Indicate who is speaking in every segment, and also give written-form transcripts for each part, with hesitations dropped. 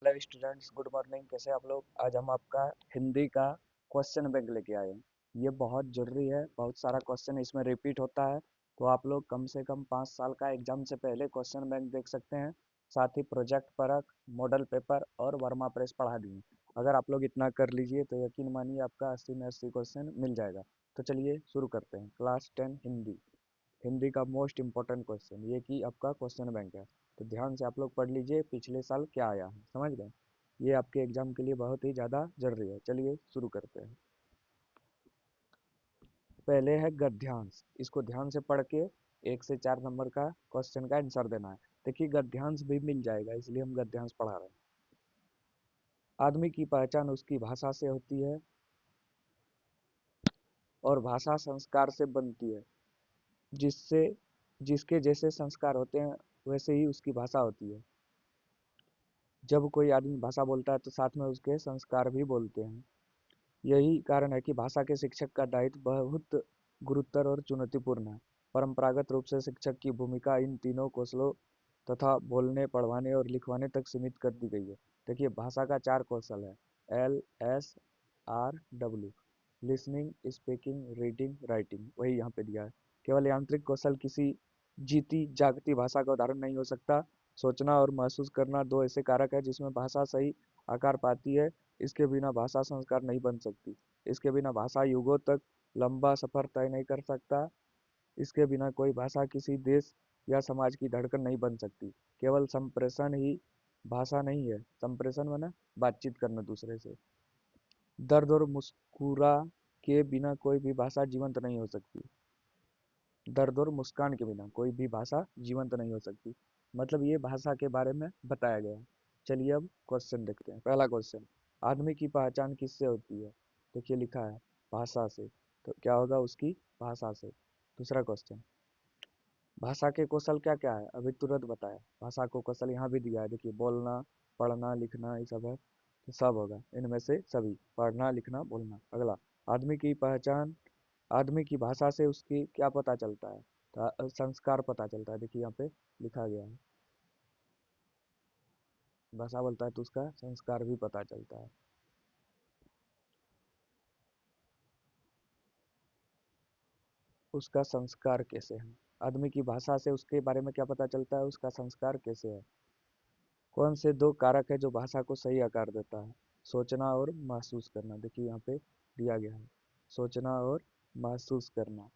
Speaker 1: Hello students, good morning. कैसे आप लोग? आज हम आपका हिंदी का क्वेश्चन बैंक लेके आए हैं। ये बहुत जरूरी है, बहुत सारा क्वेश्चन इसमें रिपीट होता है। तो आप लोग कम से कम 5 साल का एग्जाम से पहले क्वेश्चन बैंक देख सकते हैं। साथ ही प्रोजेक्ट परख, मॉडल पेपर और वर्मा प्रेस पढ़ा दिए। अगर आप लोग इतना कर लीजिए तो यकीन मानिए आपका 80 में 80 क्वेश्चन मिल जाएगा। तो चलिए शुरू करते हैं। क्लास 10 हिंदी, हिंदी का मोस्ट इम्पोर्टेंट क्वेश्चन ये कि आपका क्वेश्चन बैंक है। तो ध्यान से आप लोग पढ़ लीजिए पिछले साल क्या आया है, समझ गए? ये आपके एग्जाम के लिए बहुत ही ज़्यादा जरूरी है। चलिए शुरू करते हैं। पहले है गद्यांश। इसको ध्यान से पढ़ के 1 से 4 नंबर का क्वेश्चन का आंसर देना है। देखिए गद्यांश भी मिल जाएगा, इसलिए हम गद्यांश पढ़ा रहे हैं। आदमी की पहचान उसकी भाषा से होती है और भाषा संस्कार से बनती है। जिससे जिसके जैसे संस्कार होते हैं वैसे ही उसकी भाषा होती है। जब कोई आदमी भाषा बोलता है तो साथ में उसके संस्कार भी बोलते हैं। यही कारण है कि भाषा के शिक्षक का दायित्व बहुत गुरुतर और चुनौतीपूर्ण है। परंपरागत रूप से शिक्षक की भूमिका इन तीनों कौशलों तथा बोलने, पढ़वाने और लिखवाने तक सीमित कर दी गई है। देखिए भाषा का 4 कौशल है, LSRW: listening, speaking, reading, writing. वही यहाँ पे दिया है। केवल यांत्रिक कौशल किसी जीती जागती भाषा का उदाहरण नहीं हो सकता। सोचना और महसूस करना दो ऐसे कारक है जिसमें भाषा सही आकार पाती है। इसके बिना भाषा संस्कार नहीं बन सकती। इसके बिना भाषा युगों तक लंबा सफर तय नहीं कर सकता। इसके बिना कोई भाषा किसी देश या समाज की धड़कन नहीं बन सकती। केवल संप्रेषण ही भाषा नहीं है। संप्रेषण माने बातचीत करना दूसरे से। दर्द और मुस्कुरा के बिना कोई भी भाषा जीवंत नहीं हो सकती। दर्द और मुस्कान के बिना कोई भी भाषा जीवंत नहीं हो सकती। मतलब ये भाषा के बारे में बताया गया है। चलिए अब क्वेश्चन देखते हैं। पहला क्वेश्चन, आदमी की पहचान किससे होती है? देखिए लिखा है भाषा से, तो क्या होगा? उसकी भाषा से। दूसरा क्वेश्चन, भाषा के कौशल क्या क्या है? अभी तुरंत बताया। भाषा को कौशल यहाँ भी दिया है, देखिए बोलना, पढ़ना, लिखना, ये सब है। तो सब होगा इनमें से सभी, पढ़ना, लिखना, बोलना। अगला, आदमी की पहचान, आदमी की भाषा से उसकी क्या पता चलता है? तो संस्कार पता चलता है। देखिए यहाँ पे लिखा गया है, भाषा बोलता है तो उसका संस्कार भी पता चलता है। उसका संस्कार कैसे है? आदमी की भाषा से उसके बारे में क्या पता चलता है? उसका संस्कार कैसे है? कौन से दो कारक है जो भाषा को सही आकार देता है? सोचना और महसूस करना। देखिए यहाँ पे दिया गया है, सोचना और महसूस करना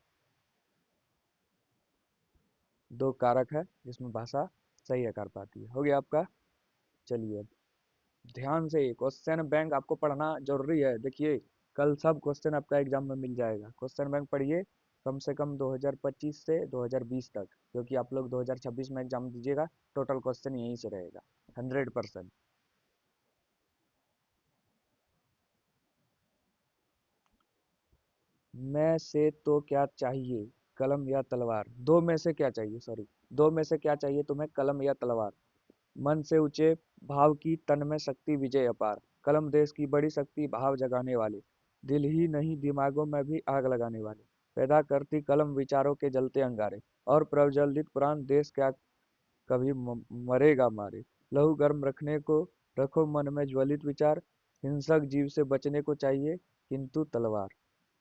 Speaker 1: दो कारक है जिसमें भाषा सही आकार पाती है। हो गया आपका। चलिए अब ध्यान से क्वेश्चन बैंक आपको पढ़ना जरूरी है। देखिए कल सब क्वेश्चन आपका एग्जाम में मिल जाएगा। क्वेश्चन बैंक पढ़िए कम से कम 2025 से 2020 तक, क्योंकि आप लोग 2026 में एग्जाम दीजिएगा। टोटल क्वेश्चन यहीं से रहेगा 100%। मैं से तो क्या चाहिए, कलम या तलवार? दो में से क्या चाहिए, सॉरी, दो में से क्या चाहिए तुम्हें, कलम या तलवार? मन से ऊंचे भाव की, तन में शक्ति विजय अपार। कलम देश की बड़ी शक्ति, भाव जगाने वाली। दिल ही नहीं दिमागों में भी आग लगाने वाली। पैदा करती कलम विचारों के जलते अंगारे। और प्रज्वलित प्राण देश क्या कभी मरेगा मारे। लहू गर्म रखने को रखो मन में ज्वलित विचार। हिंसक जीव से बचने को चाहिए किंतु तलवार।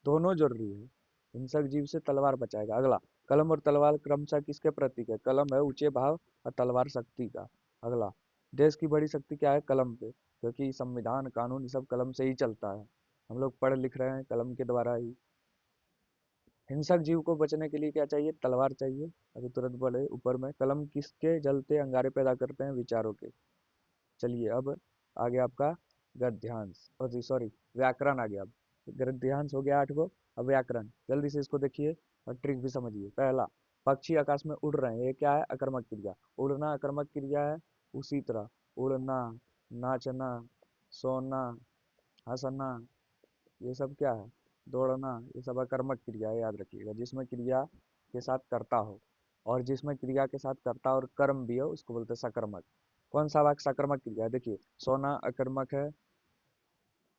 Speaker 1: दोनों जरूरी है। हिंसक जीव से तलवार बचाएगा। अगला, कलम और तलवार क्रमशः किसके प्रतीक है? कलम है ऊंचे भाव और तलवार शक्ति का। अगला, देश की बड़ी शक्ति क्या है? कलम पे, क्योंकि संविधान, कानून ये सब कलम से ही चलता है। हम लोग पढ़ लिख रहे हैं कलम के द्वारा ही। हिंसक जीव को बचने के लिए क्या चाहिए? तलवार चाहिए। अभी तुरंत बोले ऊपर में, कलम किसके जलते अंगारे पैदा करते हैं? विचारों के। चलिए अब आगे आपका गद्यांश, और सॉरी व्याकरण आ गया। अब गद्यांश हो गया 8 गो। अब व्याकरण जल्दी से इसको देखिए और ट्रिक भी समझिए। पहला, पक्षी आकाश में उड़ रहे हैं, ये क्या है? आक्रामक क्रिया। उड़ना आक्रामक क्रिया है। उसी तरह उड़ना, नाचना, सोना, हंसना, ये सब क्या है? दौड़ना, ये सब अकर्मक क्रिया है। याद रखिएगा, जिसमें क्रिया के साथ कर्ता हो, और जिसमें क्रिया के साथ कर्ता और कर्म भी हो उसको बोलते हैं सकर्मक। कौन सा वाक्य सकर्मक क्रिया है? देखिए, सोना अकर्मक है,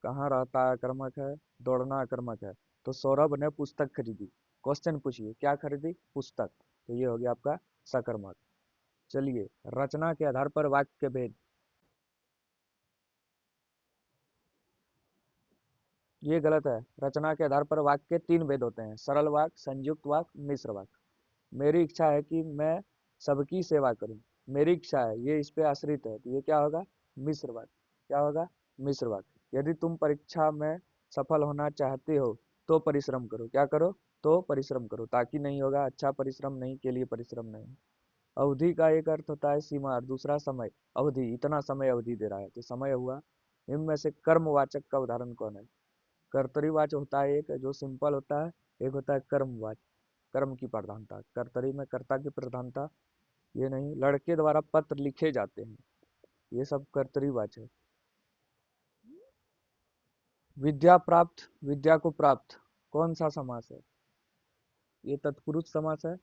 Speaker 1: कहाँ रहता है अकर्मक है, दौड़ना अकर्मक है। तो सौरभ ने पुस्तक खरीदी। क्वेश्चन पूछिए क्या खरीदी? पुस्तक। तो ये हो गया आपका सकर्मक। चलिए, रचना के आधार पर वाक्य के भेद। ये गलत है। रचना के आधार पर वाक्य के तीन भेद होते हैं, सरल वाक्य, संयुक्त वाक्य, मिश्र वाक्य। मेरी इच्छा है कि मैं सबकी सेवा करूं। मेरी इच्छा है, ये इस पे आश्रित है, तो ये क्या होगा? मिश्र वाक्य। क्या होगा? मिश्र वाक्य। यदि तुम परीक्षा में सफल होना चाहते हो तो परिश्रम करो। क्या करो? तो परिश्रम करो। ताकि नहीं होगा, अच्छा परिश्रम नहीं के लिए परिश्रम नहीं। अवधि का एक अर्थ होता है सीमा और दूसरा समय। अवधि, इतना समय अवधि दे रहा है तो समय हुआ। इनमें से कर्मवाचक का उदाहरण कौन है? कर्तरीवाचक होता है एक जो सिंपल होता है, एक होता है कर्मवाचक, कर्म की प्रधानता। कर्तरी में कर्ता की प्रधानता, ये नहीं। लड़के द्वारा पत्र लिखे जाते हैं, ये सब कर्तरीवाचक है। विद्या प्राप्त, विद्या को प्राप्त, कौन सा समास है? ये तत्पुरुष समास है।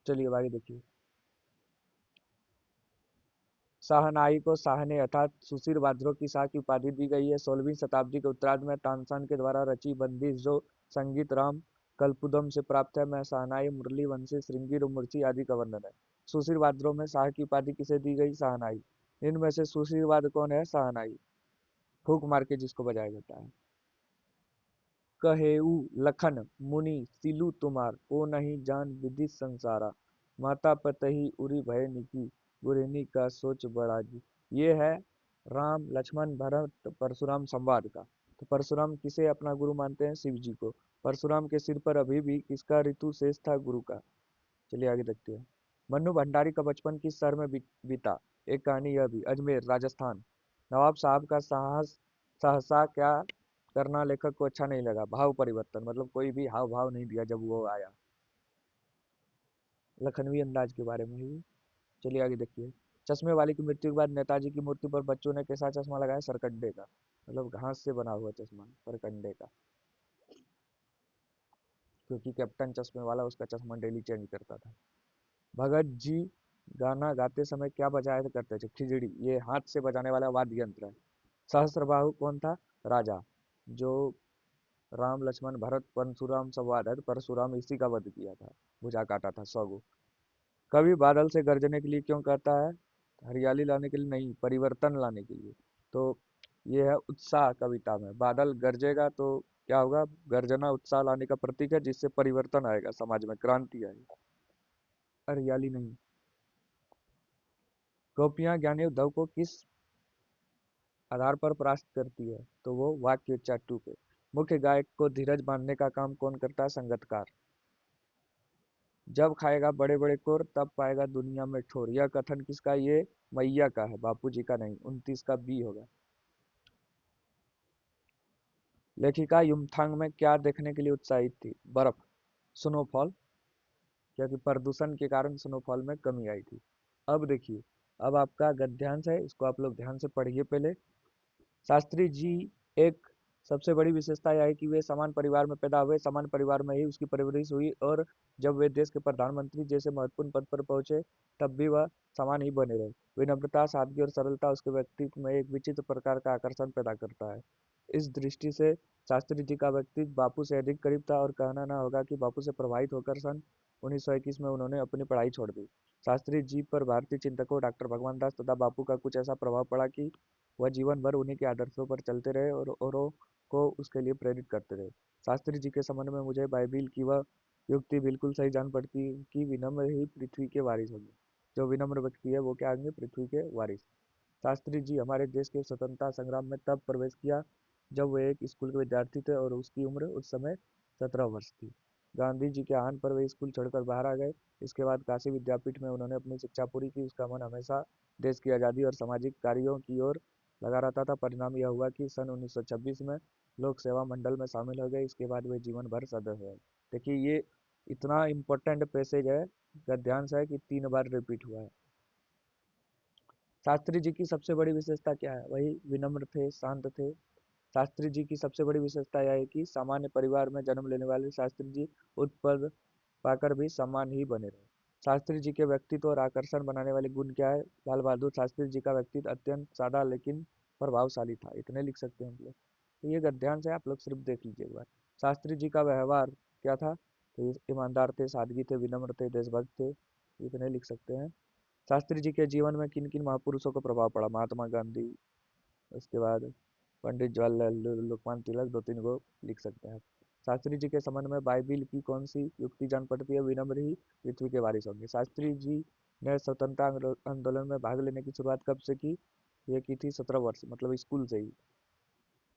Speaker 1: चलिए अब आगे देखिए। शाहनाई को शाहने अर्थात सुशील वाद्रों की शाह की उपाधि दी गई है। 16वीं शताब्दी के उत्तरार्ध में तानसेन के द्वारा रची बंदिश जो संगीत राम कल्पुदम से प्राप्त है, में शाहनाई, मुरली वंशी, श्रृंगी और मुर्ची आदि का वर्णन है। सुशील वाद्रों में शाह की उपाधि किसे दी गई? शाहनाई। इनमें से सुशील वाद्य कौन है? शाहनाई। फूक मार के जिसको बजाया जाता है। कहेऊ लखन मुनि सिलु तुम्हार, को नहीं जान विधि संसारा, माता पितहि उरी भय निकी, गुरिनी का सोच बड़ा जी। ये है राम लक्ष्मण भरत परशुराम संवाद का। तो परशुराम किसे अपना गुरु मानते हैं? शिव जी को। परशुराम के सिर पर अभी भी किसका ऋतु शेष था? गुरु का। चलिए आगे देखते हैं। मन्नू भंडारी का बचपन किस शहर में बीता? एक कहानी यह भी, अजमेर राजस्थान। नवाब साहब का साहस सहसा क्या करना लेखक को अच्छा नहीं लगा? भाव परिवर्तन, मतलब कोई भी हाव भाव नहीं दिया जब वो आया। लखनवी अंदाज के बारे में ही। चलिए आगे देखिए। चश्मे वाले की मृत्यु के बाद नेताजी की मूर्ति पर बच्चों ने कैसा चश्मा लगाया? सरकंडे का, मतलब घास से बना हुआ चश्मा, सरकंडे का। क्योंकि कैप्टन चश्मे वाला उसका चश्मा डेली चेंज करता था। भगत जी गाना गाते समय क्या बजाया करते थे? खिजड़ी, ये हाथ से बजाने वाला वाद्य यंत्र है। सहस्त्रबाहु कौन था? राजा। जो राम लक्ष्मण भरत परशुराम संवाद है, तो परशुराम इसी का वध किया था, भुजा काटा था 100 गो। कवि बादल से गरजने के लिए क्यों कहता है? हरियाली लाने के लिए नहीं, परिवर्तन लाने के लिए। तो ये है उत्साह कविता में, बादल गरजेगा तो क्या होगा? गर्जना उत्साह लाने का प्रतीक है, जिससे परिवर्तन आएगा, समाज में क्रांति आएगी। हरियाली नहीं। गोपियां ज्ञानी उद्धव को किस आधार पर परास्त करती है? तो वो वाक्य चाटू पे। मुख्य गायक को धीरज बांधने का काम कौन करता है? संगतकार। जब खाएगा बड़े बड़े कोर तब पाएगा दुनिया में ठोर, यह कथन किसका है? ये मैया का है, बापू जी का नहीं। 29 का बी होगा। लेखिका युमथांग में क्या देखने के लिए उत्साहित थी? बर्फ, स्नोफॉल, क्योंकि प्रदूषण के कारण स्नोफॉल में कमी आई थी। अब देखिए, अब आपका गद्यांश है, इसको आप लोग ध्यान से पढ़िए पहले। शास्त्री जी एक सबसे बड़ी विशेषता यह है कि वे समान परिवार में पैदा हुए, समान परिवार में ही उसकी परवरिश हुई, और जब वे देश के प्रधानमंत्री जैसे महत्वपूर्ण पद पर पहुंचे तब भी वह समान ही बने रहे। विनम्रता, सादगी और सरलता उसके व्यक्तित्व में एक विचित्र प्रकार का आकर्षण पैदा करता है। इस दृष्टि से शास्त्री जी का व्यक्तित्व बापू से अधिक करीब था, और कहना ना होगा कि बापू से प्रभावित होकर सन 1921 में उन्होंने अपनी पढ़ाई छोड़ दी। शास्त्री जी पर भारतीय चिंतकों डॉक्टर भगवान दास तथा बापू का कुछ ऐसा प्रभाव पड़ा कि वह जीवन भर उन्हीं के आदर्शों पर चलते रहे और औरों को उसके लिए प्रेरित करते रहे। शास्त्री जी के संबंध में मुझे बाइबिल की वह युक्ति बिल्कुल सही जान पड़ती है कि विनम्र ही पृथ्वी के वारिस होंगे। जो विनम्र व्यक्ति है वो क्या होंगे? पृथ्वी के वारिस। शास्त्री जी हमारे देश के स्वतंत्रता संग्राम में तब प्रवेश किया जब वे एक स्कूल के विद्यार्थी थे और उसकी उम्र उस समय 17 वर्ष थी। गांधी जी के आह्वान पर वे स्कूल छोड़कर बाहर आ गए। इसके बाद काशी विद्यापीठ में उन्होंने अपनी शिक्षा पूरी की। उसका मन हमेशा देश की आज़ादी और सामाजिक कार्यों की ओर लगा रहता था। परिणाम यह हुआ कि सन 1926 में लोक सेवा मंडल में शामिल हो गए। इसके बाद वे जीवन भर सदस्य रहे। देखिए ये इतना इम्पोर्टेंट पैसेज है, गद्यांश है, कि 3 बार रिपीट हुआ है। शास्त्री जी की सबसे बड़ी विशेषता क्या है? वही विनम्र थे, शांत थे। शास्त्री जी की सबसे बड़ी विशेषता यह है कि सामान्य परिवार में जन्म लेने वाले शास्त्री जी उच्च पद पाकर भी समान ही बने रहे। शास्त्री जी के व्यक्तित्व और आकर्षण बनाने वाले गुण क्या है? लाल बहादुर शास्त्री जी का व्यक्तित्व अत्यंत सादा लेकिन प्रभावशाली था। इतने लिख सकते हैं हम लोग। तो ये गद्यांश है, आप लोग सिर्फ देख लीजिए एक बार। शास्त्री जी का व्यवहार क्या था? तो ये ईमानदार थे, सादगी थे, विनम्र थे, देशभक्त थे। इतने लिख सकते हैं। शास्त्री जी के जीवन में किन किन महापुरुषों का प्रभाव पड़ा? महात्मा गांधी, उसके बाद पंडित जवाहरलाल नेहरू, लोकमान्य तिलक, दो तीन को लिख सकते हैं आप। शास्त्री जी के संबंध में बाइबिल की कौन सी युक्ति जान पड़ती है? विनम्र ही पृथ्वी के वारिस होंगे। शास्त्री जी ने स्वतंत्रता आंदोलन में भाग लेने की शुरुआत कब से की? ये की थी 17 वर्ष, मतलब स्कूल से ही।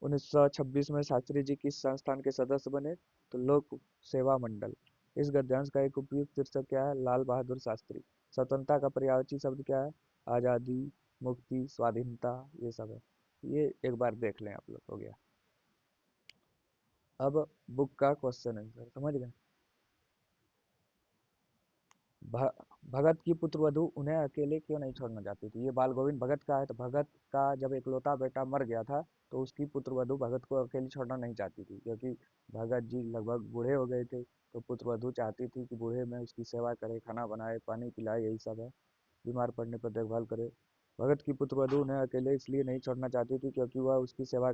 Speaker 1: 1926 में शास्त्री जी किस संस्थान के सदस्य बने? तो लोक सेवा मंडल। इस गद्यांश का एक उपयुक्त शीर्षक क्या है? लाल बहादुर शास्त्री। स्वतंत्रता का पर्यायवाची शब्द क्या है? आज़ादी, मुक्ति, स्वाधीनता, ये सब है। ये एक बार देख लें आप लोग, हो गया। अब बुक का क्वेश्चन आंसर समझ गए। भगत की पुत्रवधू उन्हें अकेले क्यों नहीं छोड़ना चाहती थी? ये बाल गोविंद भगत का है। तो भगत का जब इकलौता बेटा मर गया था तो उसकी पुत्रवधू भगत को अकेले छोड़ना नहीं चाहती थी, क्योंकि भगत जी लगभग बूढ़े हो गए थे। तो पुत्रवधू चाहती थी कि बूढ़े में उसकी सेवा करे, खाना बनाए, पानी पिलाए, यही सब है, बीमार पड़ने पर देखभाल करे। भगत की पुत्रवधू उन्हें अकेले इसलिए नहीं छोड़ना चाहती थी क्योंकि वह उसकी सेवा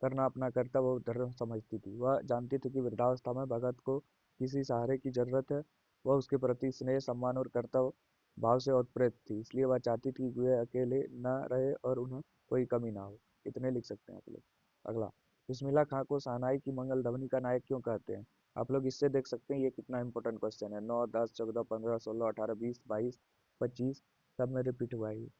Speaker 1: करना अपना कर्तव्य और धर्म समझती थी। वह जानती थी कि वृद्धावस्था में भगत को किसी सहारे की जरूरत है। वह उसके प्रति स्नेह, सम्मान और कर्तव्य भाव से ओतप्रोत थी, इसलिए वह चाहती थी कि वे अकेले न रहे और उन्हें कोई कमी ना हो। इतने लिख सकते हैं आप लोग। अगला, बिस्मिल्लाह खां को शहनाई की मंगल ध्वनि का नायक क्यों कहते हैं? आप लोग इससे देख सकते हैं ये कितना इंपॉर्टेंट क्वेश्चन है। 9, 10, 14, 15, 16, 18, 20, 22, 25 सब में रिपीट हुआ है ये।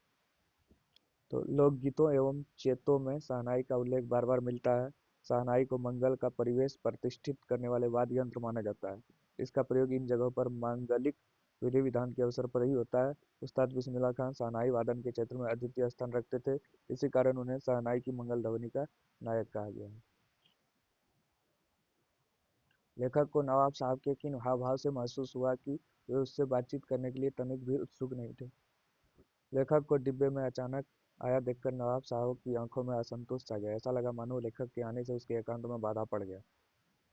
Speaker 1: तो लोकगीतों एवं चेतों में शहनाई का उल्लेख बार बार मिलता है। शहनाई को मंगल का परिवेश प्रतिष्ठित करने वाले वाद्य यंत्र माना जाता है। इसका प्रयोग इन जगहों पर मांगलिक विधि विधान के अवसर पर ही होता है। उस्ताद बिस्मिल्लाह खां शहनाई वादन के क्षेत्र में अद्वितीय स्थान रखते थे। इसी कारण उन्हें शहनाई की मंगल ध्वनि का नायक कहा गया है। लेखक को नवाब साहब के किन हाव भाव से महसूस हुआ कि वे उससे बातचीत करने के लिए तनिक भी उत्सुक नहीं थे? लेखक को डिब्बे में अचानक आया देखकर नवाब साहब की आंखों में असंतोष छा गया। ऐसा लगा मानो लेखक के आने से उसके एकांत में बाधा पड़ गया।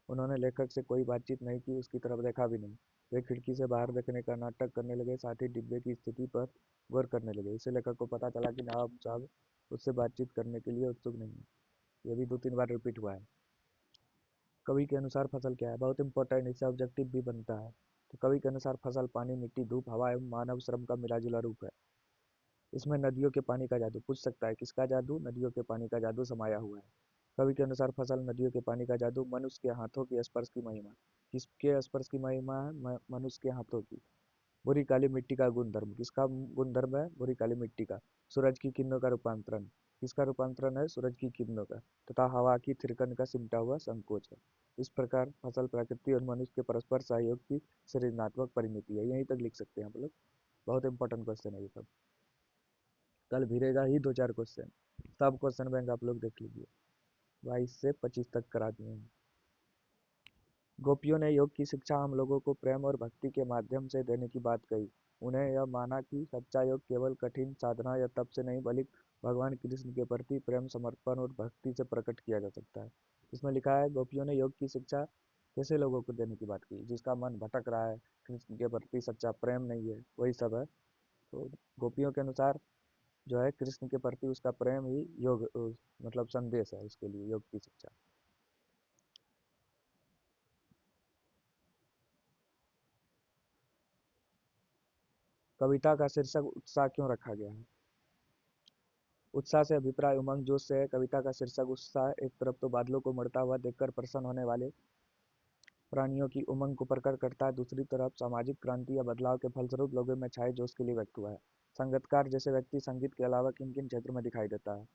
Speaker 1: उन्होंने लेखक से कोई बातचीत नहीं की, उसकी तरफ देखा भी नहीं। वे खिड़की से बाहर देखने का नाटक करने लगे, साथ ही डिब्बे की स्थिति पर गौर करने लगे। इससे लेखक को पता चला कि नवाब साहब उससे बातचीत करने के लिए उत्सुक नहीं है। ये भी दो तीन बार रिपीट हुआ है। कवि के अनुसार फसल क्या है? बहुत इंपॉर्टेंट, इससे ऑब्जेक्टिव भी बनता है। तो कवि के अनुसार फसल पानी, मिट्टी, धूप, हवा एवं मानव श्रम का मिला जुला रूप है। इसमें नदियों के पानी का जादू, पूछ सकता है किसका जादू? नदियों के पानी का जादू समाया हुआ है। कवि के अनुसार फसल, नदियों के पानी का जादू, मनुष्य के हाथों की स्पर्श की महिमा। किसके स्पर्श की महिमा है? मनुष्य के हाथों की। बुरी काली मिट्टी का गुणधर्म, किसका गुणधर्म है? बुरी काली मिट्टी का। सूरज की किरणों का रूपांतरण, किसका रूपांतरण है? सूरज की किरणों का। तथा हवा की थिरकन का सिमटा हुआ संकोच है। इस प्रकार फसल प्रकृति और मनुष्य के परस्पर सहयोग की सृजनात्मक परिणति है। यहीं तक लिख सकते हैं आप लोग। बहुत इंपॉर्टेंट क्वेश्चन है ये सब। कल भिड़ेगा ही दो चार क्वेश्चन। सब क्वेश्चन बैंक आप लोग देख लीजिए। 22 से 25 तक करा दिए हैं। गोपियों ने योग की शिक्षा हम लोगों को प्रेम और भक्ति के माध्यम से देने की बात कही। उन्हें यह माना कि सच्चा योग केवल कठिन साधना या तप से नहीं, बल्कि भगवान कृष्ण के प्रति प्रेम, समर्पण और भक्ति से प्रकट किया जा सकता है। इसमें लिखा है गोपियों ने योग की शिक्षा कैसे लोगों को देने की बात की? जिसका मन भटक रहा है, कृष्ण के प्रति सच्चा प्रेम नहीं है, वही सब है। तो गोपियों के अनुसार जो है कृष्ण के प्रति उसका प्रेम ही योग मतलब संदेश है उसके लिए योग की शिक्षा। कविता का शीर्षक उत्साह क्यों रखा गया है? उत्साह से अभिप्राय उमंग जोश से है। कविता का शीर्षक उत्साह एक तरफ तो बादलों को मरता हुआ देखकर प्रसन्न होने वाले प्राणियों की उमंग को प्रकट करता है, दूसरी तरफ सामाजिक क्रांति या बदलाव के फलस्वरूप लोगों में छाए जोश के लिए व्यक्त हुआ है। संगीतकार जैसे व्यक्ति संगीत के अलावा किन किन क्षेत्रों में दिखाई देता है?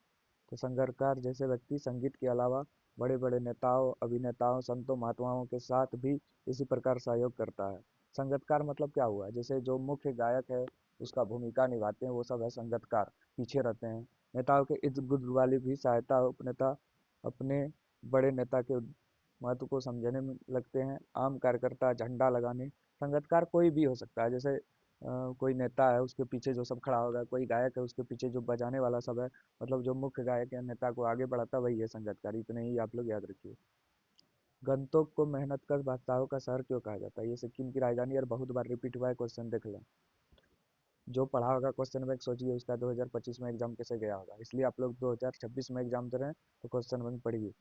Speaker 1: तो संगीतकार जैसे व्यक्ति संगीत के अलावा बड़े बड़े नेताओं, अभिनेताओं, संतों, महात्माओं के साथ भी इसी प्रकार सहयोग करता है। संगीतकार मतलब क्या हुआ? जैसे जो मुख्य गायक है उसका भूमिका निभाते हैं वो सब है संगीतकार, पीछे रहते हैं। नेताओं के इर्द गिर्द वाली भी सहायता उपनेता अपने बड़े नेता के महत्व को समझने में लगते हैं। आम कार्यकर्ता झंडा लगाने, संगीतकार कोई भी हो सकता है। जैसे कोई नेता है उसके पीछे जो सब खड़ा होगा, कोई गायक है उसके पीछे जो बजाने वाला सब है, मतलब जो मुख्य गायक या नेता को आगे बढ़ाता वही है संगीतकार। इतने ही आप लोग याद रखिए। गंतोक को मेहनतकश बादशाहों का शहर क्यों कहा जाता है? ये सिक्किम की राजधानी और बहुत बार रिपीट हुआ है, क्वेश्चन देख लें। जो पढ़ा होगा क्वेश्चन बैंक सोचिए उसका 2025 में एग्जाम कैसे गया होगा, इसलिए आप लोग 2026 में एग्जाम दे रहे हैं तो क्वेश्चन बैंक पढ़िए।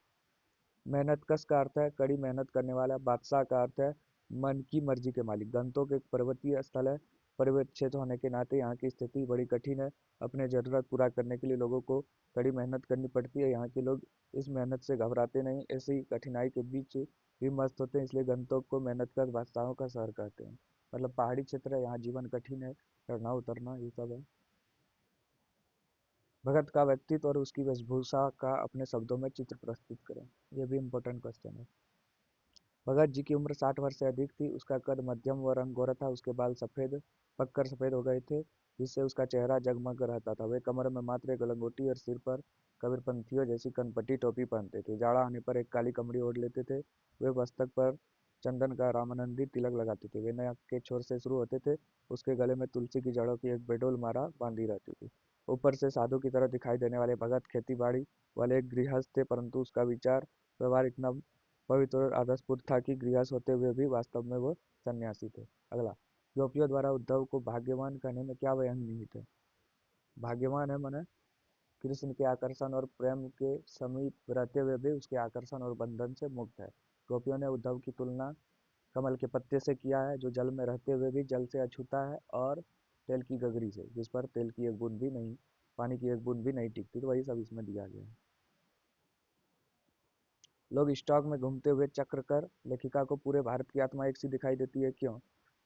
Speaker 1: मेहनतकश का अर्थ है कड़ी मेहनत करने वाला। बादशाह का अर्थ है मन की मर्जी के मालिक। गंतोक एक पर्वतीय स्थल है पर्वत क्षेत्र होने के नाते यहाँ की स्थिति बड़ी कठिन है। अपने ज़रूरत पूरा करने के लिए लोगों को कड़ी मेहनत करनी पड़ती है। यहाँ के लोग इस मेहनत से घबराते नहीं, ऐसी कठिनाई के बीच भी मस्त होते हैं, इसलिए गंतव्य को मेहनत कर बादशाहों का शहर कहते हैं। मतलब पहाड़ी क्षेत्र है, यहाँ जीवन कठिन है, चढ़ना उतरना ये सब है। भगत का व्यक्तित्व और उसकी वेशभूषा का अपने शब्दों में चित्र प्रस्तुत करें। ये भी इम्पोर्टेंट क्वेश्चन है। भगत जी की उम्र 60 वर्ष से अधिक थी। उसका कद मध्यम व रंग गोरा था। उसके बाल सफ़ेद पककर सफ़ेद हो गए थे, जिससे उसका चेहरा जगमग रहता था। वे कमर में मात्र एक लंगोटी और सिर पर कबीरपंथियों जैसी कनपटी टोपी पहनते थे। जाड़ा आने पर एक काली कमड़ी ओढ़ लेते थे। वे मस्तक पर चंदन का रामानंदी तिलक लगाते थे। वे नाक के छोर से शुरू होते थे। उसके गले में तुलसी की जड़ों की एक बेडोल माला बांधी रहती थी। ऊपर से साधु की तरह दिखाई देने वाले भगत खेती बाड़ी वाले एक गृहस्थ थे, परंतु उसका विचार व्यवहार इतना पवित्र और आदर्शपूर्ण था कि गृहस्थ होते हुए भी वास्तव में वो सन्यासी थे। अगला, गोपियों द्वारा उद्धव को भाग्यवान कहने में क्या वह निहित है? भाग्यवान है माने कृष्ण के आकर्षण और प्रेम के समीप रहते हुए भी उसके आकर्षण और बंधन से मुक्त है। गोपियों ने उद्धव की तुलना कमल के पत्ते से किया है, जो जल में रहते हुए भी जल से अछूता है, और तेल की गगरी से, जिस पर तेल की एक बूंद भी नहीं, पानी की एक बूंद भी नहीं टिकती। तो वही सब इसमें दिया गया है। लोग स्टॉक में घूमते हुए चक्र कर लेखिका को पूरे भारत की आत्मा एक सी दिखाई देती है, क्यों?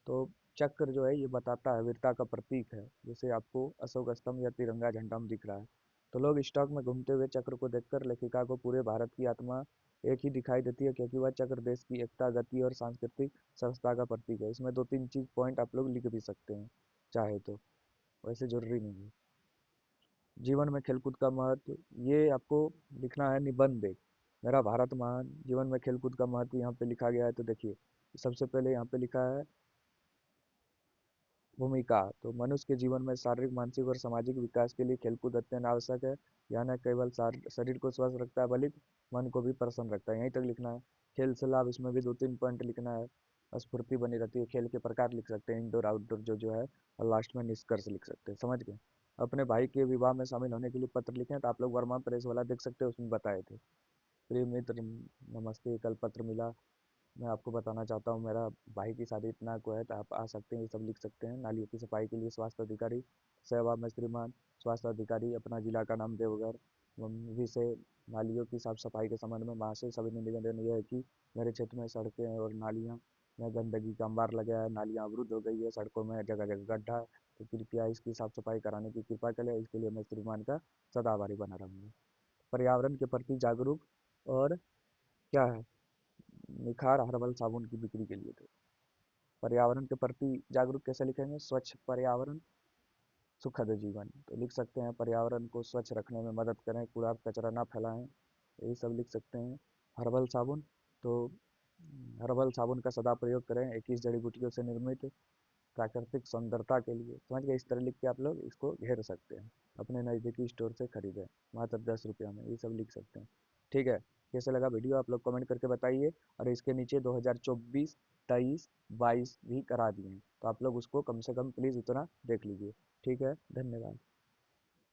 Speaker 1: तो चक्र जो है ये बताता है, वीरता का प्रतीक है, जैसे आपको अशोक स्तंभ या तिरंगा झंडा में दिख रहा है। तो लोग स्टॉक में घूमते हुए चक्र को देखकर लेखिका को पूरे भारत की आत्मा एक ही दिखाई देती है, क्योंकि वह चक्र देश की एकता, गति और सांस्कृतिक संस्था का प्रतीक है। इसमें दो तीन चीज पॉइंट आप लोग लिख भी सकते हैं चाहे तो, वैसे जरूरी नहीं है। जीवन में खेलकूद का महत्व, ये आपको लिखना है निबंध एक, मेरा भारत महान। जीवन में खेलकूद का महत्व यहाँ पे लिखा गया है। तो देखिए, सबसे पहले यहाँ पे लिखा है भूमिका। तो मनुष्य के जीवन में शारीरिक, मानसिक और सामाजिक विकास के लिए खेलकूद अत्यंत आवश्यक है। यह न केवल शरीर को स्वस्थ रखता है, बल्कि मन को भी प्रसन्न रखता है। यहीं तक लिखना है। खेल से लाभ, इसमें भी दो तीन पॉइंट लिखना है। स्फूर्ति बनी रहती है। खेल के प्रकार लिख सकते हैं, इंडोर आउटडोर जो है, और लास्ट में निष्कर्ष लिख सकते हैं। समझ गए? अपने भाई के विवाह में शामिल होने के लिए पत्र लिखें। तो आप लोग वर्मा प्रेस वाला देख सकते हैं, उसमें बताए थे। प्रिय मित्र, नमस्ते, कल पत्र मिला। मैं आपको बताना चाहता हूँ, मेरा भाई की शादी इतना को है, तो आप आ सकते हैं, ये सब लिख सकते हैं। नालियों की सफाई के लिए स्वास्थ्य अधिकारी सेवा में श्रीमान स्वास्थ्य अधिकारी, अपना जिला का नाम देवघर। भी से नालियों की साफ सफाई के संबंध में वहाँ से सभी निवेदन यह है कि मेरे क्षेत्र में सड़कें और नालियाँ में गंदगी का अंबार लगा है, नालियाँ अवरुद्ध हो गई है, सड़कों में जगह जगह गड्ढा है। तो कृपया इसकी साफ सफाई कराने की कृपा करें। इसके लिए मैं श्रीमान का सदा आभारी बना रहूँगा। पर्यावरण के प्रति जागरूक, और क्या है, निखार हर्बल साबुन की बिक्री के लिए थे। पर्यावरण के प्रति जागरूक कैसे लिखेंगे? स्वच्छ पर्यावरण सुखद जीवन। तो लिख सकते हैं पर्यावरण को स्वच्छ रखने में मदद करें, कूड़ा कचरा ना फैलाएं, यही सब लिख सकते हैं। हर्बल साबुन, तो हर्बल साबुन का सदा प्रयोग करें, 21 जड़ी बूटियों से निर्मित, प्राकृतिक सुंदरता के लिए। समझ गए? इस तरह लिख के आप लोग इसको घेर सकते हैं। अपने नज़दीकी स्टोर से खरीदें, मात्र 10 रुपया में, ये सब लिख सकते हैं। ठीक है? कैसे लगा वीडियो आप लोग कमेंट करके बताइए। और इसके नीचे 2024, 23, 22 भी करा दिए हैं, तो आप लोग उसको कम से कम प्लीज़ उतना देख लीजिए। ठीक है? धन्यवाद।